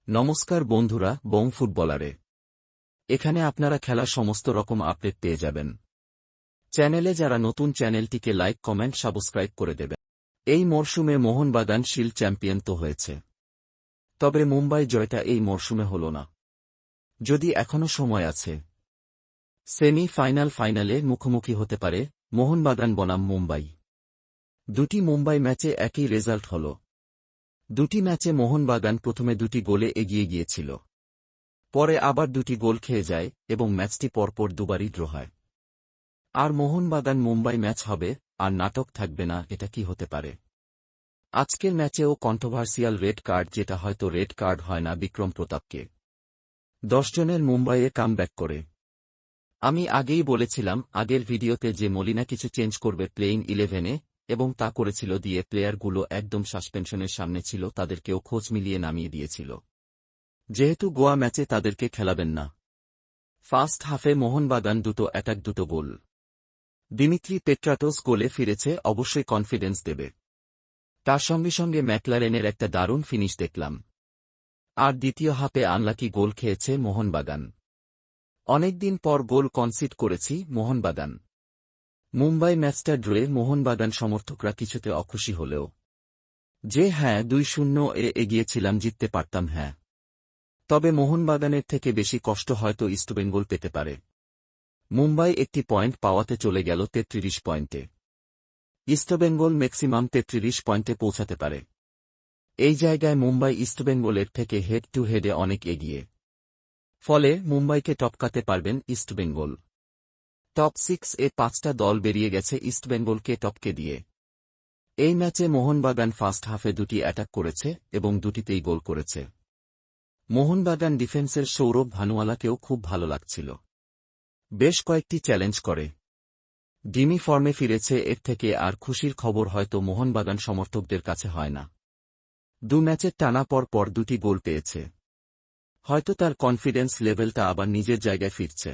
নমস্কার বন্ধুরা, বং ফুটবলারে এখানে আপনারা খেলার সমস্ত রকম আপডেট পেয়ে যাবেন। চ্যানেলে যারা নতুন, চ্যানেলটিকে লাইক, কমেন্ট, সাবস্ক্রাইব করে দেবেন। এই মরশুমে মোহনবাগান শিল্ড চ্যাম্পিয়ন তো হয়েছে, তবে মুম্বাই জয়টা এই মরশুমে হল না। যদি এখনো সময় আছে, ফাইনালে মুখোমুখি হতে পারে মোহনবাগান বনাম মুম্বাই। দুটি মুম্বাই ম্যাচে একই রেজাল্ট হল। দুটি ম্যাচে মোহনবাগান প্রথমে দুটি গোলে এগিয়ে গিয়েছিল, পরে আবার দুটি গোল খেয়ে যায় এবং ম্যাচটি পরপর দুবারই ড্র হয়। আর মোহনবাগান মুম্বাই ম্যাচ হবে, আর নাটক থাকবে না, এটা কি হতে পারে? আজকের ম্যাচেও কন্ট্রোভার্সিয়াল রেড কার্ড, যেটা হয়তো রেড কার্ড হয় না বিক্রম প্রতাপকে। 10 জনের মুম্বাইয়ে কামব্যাক করে। আমি আগেই বলেছিলাম আগের ভিডিওতে যে মলিনা কিছু চেঞ্জ করবে প্লেইং 11-এ, এবং তা করেছিল দিয়ে প্লেয়ারগুলো একদম সাসপেনশনের সামনে ছিল, তাদেরকেও খোঁজ মিলিয়ে নামিয়ে দিয়েছিল, যেহেতু গোয়া ম্যাচে তাদেরকে খেলাবেন না। ফার্স্ট হাফে মোহনবাগান দুটো অ্যাটাক, দুটো গোল। দিমিত্রি পেট্রাটোস গোলে ফিরেছে, অবশ্যই কনফিডেন্স দেবে। তার সঙ্গে সঙ্গে ম্যাকলারেনের একটা দারুণ ফিনিশ দেখলাম। আর দ্বিতীয় হাফে আনলাকি গোল খেয়েছে মোহনবাগান। অনেকদিন পর গোল কনসিড করেছি মোহনবাগান। মুম্বাই ম্যাচটা ড্রে, মোহনবাগান সমর্থকরা কিছুতে অখুশি হলেও যে 2-0 এগিয়েছিলাম, জিততে পারতাম। তবে মোহনবাগানের থেকে বেশি কষ্ট হয়তো ইস্টবেঙ্গল পেতে পারে। মুম্বাই একটি পয়েন্ট পাওয়াতে চলে গেল 33 পয়েন্টে। ইস্টবেঙ্গল ম্যাক্সিমাম 33 পয়েন্টে পৌঁছাতে পারে। এই জায়গায় মুম্বাই ইস্টবেঙ্গলের থেকে হেড টু হেডে অনেক এগিয়ে, ফলে মুম্বাইকে টপকাতে পারবেন ইস্টবেঙ্গল। টপ 6-এ 5টা দল বেরিয়ে গেছে ইস্টবেঙ্গলকে টপকে দিয়ে। এই ম্যাচে মোহনবাগান ফার্স্ট হাফে দুটি অ্যাটাক করেছে এবং দুটিতেই গোল করেছে। মোহনবাগান ডিফেন্সের সৌরভ ভানুয়ালাকেও খুব ভালো লাগছিল, বেশ কয়েকটি চ্যালেঞ্জ করে। ডিমি ফর্মে ফিরেছে, এর থেকে আর খুশির খবর হয়তো মোহনবাগান সমর্থকদের কাছে হয় না। 2 ম্যাচের টানা পর দুটি গোল পেয়েছে, হয়তো তার কনফিডেন্স লেভেলটা আবার নিজের জায়গায় ফিরছে।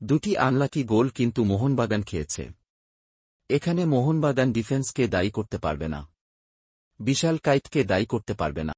দুটি আনলাকি গোল কিন্তু মোহনবাগান খেয়েছে। এখানে মোহনবাগান ডিফেন্সকে দায়ী করতে পারবে না, বিশাল কাইতকে দায়ী করতে পারবে না।